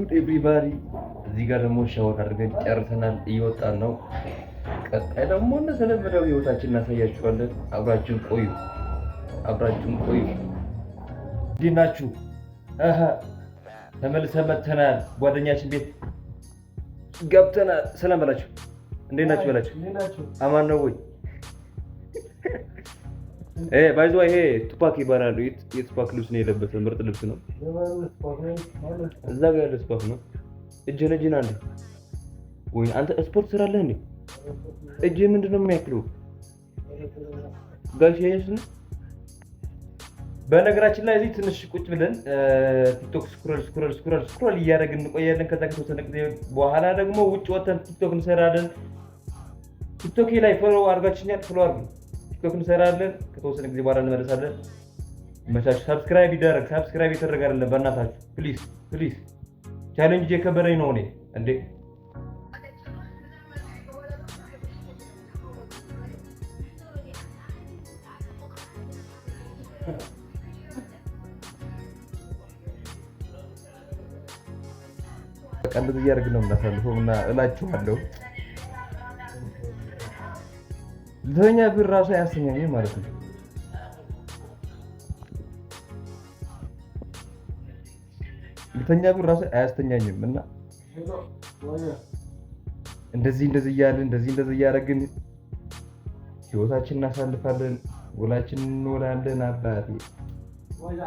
ጉድ ኤቭሪባዲ እዚህ ጋር ደግሞ ሻወር አድርገን ጨርሰናል፣ እየወጣን ነው። ቀጣይ ደግሞ እንደተለመደው ህይወታችን እናሳያችኋለን። አብራችሁን ቆዩ። እንዴት ናችሁ? ተመልሰን መጥተናል። ጓደኛችን ቤት ገብተናል። ሰላም በላችሁ። እንዴት ናችሁ በላችሁ። አማን ነው ወይ? ባይዞ ይሄ ቱፓክ ይባላል። የቱፓክ ልብስ ነው የለበሰው። ምርጥ ልብስ ነው። እዛ ጋር ያለ ቱፓክ ነው። እጅህን አንዴ ወይ አንተ ስፖርት ስራለህ እንዴ? እጅህ ምንድነው የሚያክለው? ጋሽ ነው። በነገራችን ላይ እዚህ ትንሽ ቁጭ ብለን ቲክቶክ ስክሮል እያደረግን እንቆያለን። ከዛ ከተወሰነ ጊዜ በኋላ ደግሞ ውጭ ወጥተን ቲክቶክ እንሰራለን። ቲክቶክ ላይ ፎሎ አድርጋችኛል። ፎሎ አድርጉ። ቲክቶክ እንሰራለን። ከተወሰነ ጊዜ በኋላ እንመለሳለን። መቻችሁ ሰብስክራይብ የተደረገ አይደለም። በእናታችሁ ፕሊዝ ቻሌንጅ የከበረኝ ነው እኔ እንዴ። ቀንድ እያደረግን ነው የምናሳልፈው እና እላችኋለሁ ለኛ ብር ራሱ አያስተኛኝም ማለት ነው። ለኛ ብር ራሱ አያስተኛኝም እና እንደዚህ እያደረግን ህይወታችንን እናሳልፋለን። ውላችንን እንውላለን። አባቴ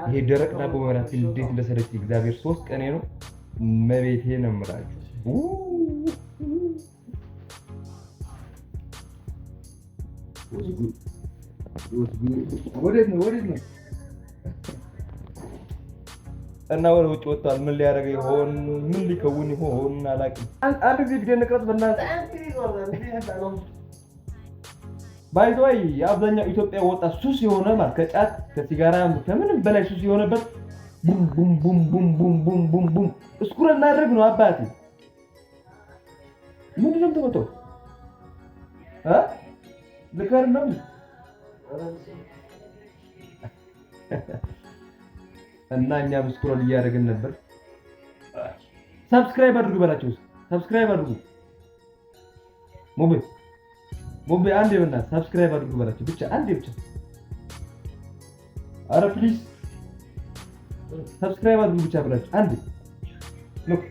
ይሄ ደረቅ ዳቦ መብላት እንዴት እንደሰለች እግዚአብሔር 3 ቀኔ ነው። መቤቴ ነው የምላችሁ። ወዴት ነው እና ወደ ውጭ ወጣል። ምን ሊያደርግ ይሆን? ምን ሊከውን ይሆን? አላውቅም። አንድ ጊዜ ቪዲዮ እንቅረጽ በእናትህ። ባይዘይ የአብዛኛው ኢትዮጵያ ወጣት ሱስ የሆነ ማለት ከጫት ከሲጋራ ከምንም በላይ ሱስ የሆነበት ቡም እስኩር እናድርግ ነው። አባቴ ምንድን ነው የምትመጣው? ልከር ነው እና እኛም እስኩር እያደረግን ነበር። ሰብስክራይብ አድርጉ በላቸው። ሰብስክራይብ አድርጉ። ሞቤ አንዴ በእናትህ ሰብስክራይብ አድርጉ በላቸው። ብቻ አንዴ ብቻ። አረ ፕሊዝ ሰብስክራይብ አድርጉ ብቻ ብላችሁ አንዴ ሉክ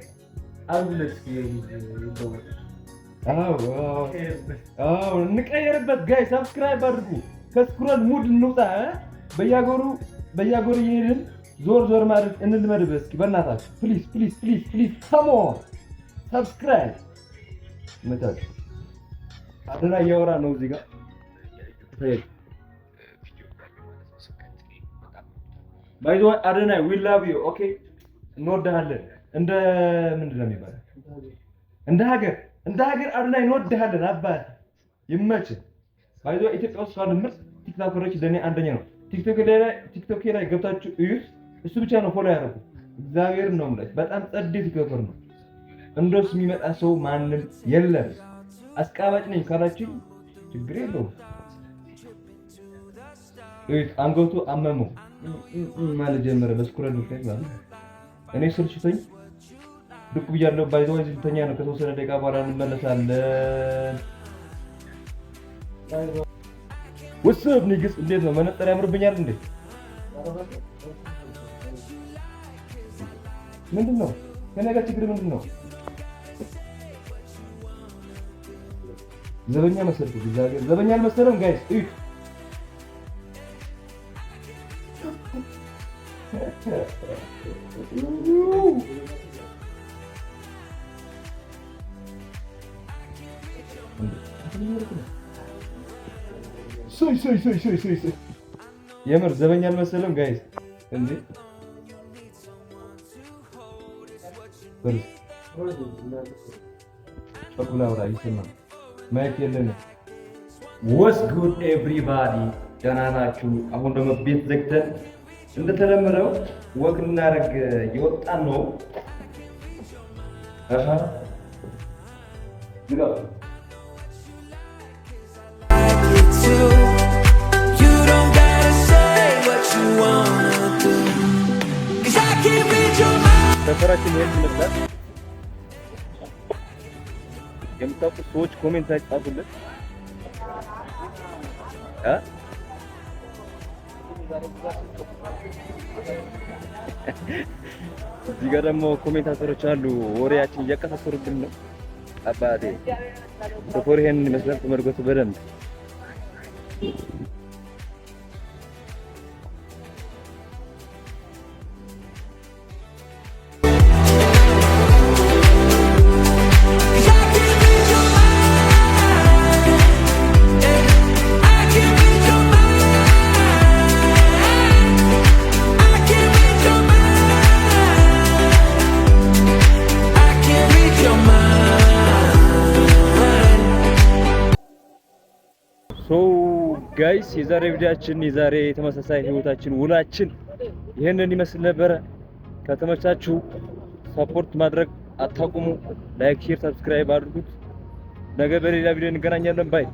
እንቀየርበት። ጋይ ሰብስክራይብ አድርጉ። ከስኩረል ሙድ እንውጣ። በያጎሩ እየሄድን ዞር ማድረግ እንልመድበት እስኪ በእናታችሁ። ፕሊዝ ካም ኦን ሰብስክራይብ መጣች። አደራ እያወራ ነው እዚህ ጋር ባይ ዘ ወይ አደናይ ዊ ላቭ ዩ ኦኬ። እንወድሃለን። እንደ ምንድን ነው የሚባለው? እንደ ሀገር አደናይ እንወድሃለን። አባት ይመችህ። ባይ ዘ ወይ ኢትዮጵያ ውስጥ ካሉ ምርጥ ቲክቶከሮች ለኔ አንደኛ ነው። ቲክቶክ ላይ ገብታችሁ እዩት። እሱ ብቻ ነው ፎሎ ያደረጉ። እግዚአብሔር ነው ማለት በጣም ጸዴ ቲክቶከር ነው። እንደሱ የሚመጣ ሰው ማንም የለም። አስቃባጭ ነኝ ካላችሁ ችግር የለውም። እዩት። አንገቱ አመመው ማለት ጀመረ። በስኩረል ምክንያት ማለት እኔ ስልችቶኝ ድቅ ብያለሁ። ባይዘው ዝምተኛ ነው። ከተወሰነ ደቂቃ በኋላ እንመለሳለን። ወሰብ ንግስ እንዴት ነው? መነጠር ያምርብኛል እንዴ? ምንድነው ከነገ ችግር ምንድነው? ዘበኛ መሰልኩ። እግዚአብሔር ዘበኛ አልመሰለም ጋይስ እዩት። ሶይ የምር ዘበኛ አልመሰለም ጋይስ እንዴ። ቸኩላውራ ይሰማል። ማይክ የለንም። ወስ ጉድ ኤቭሪባዲ ደህና ናችሁ? አሁን ደግሞ ቤት ዘግተን እንደተለመደው ወክ እናደርግ እየወጣን ነው። ሰፈራችን ይሄን ይመስላል። የምታውቁት ሰዎች ኮሜንት ላይ ጻፉልን። እዚህ ጋር ደግሞ ኮሜንታተሮች አሉ ወሬያችን እያቀሳሰሩብን ነው። አባቴ ሰፈር ይሄን ይመስላል ተመርጎት በደንብ ጋይስ የዛሬ ቪዲዮአችን የዛሬ ተመሳሳይ ህይወታችን ውላችን ይሄንን ይመስል ነበር። ከተመቻችሁ ሰፖርት ማድረግ አታቁሙ። ላይክ፣ ሼር፣ ሰብስክራይብ አድርጉት። ነገ በሌላ ቪዲዮ እንገናኛለን። ባይ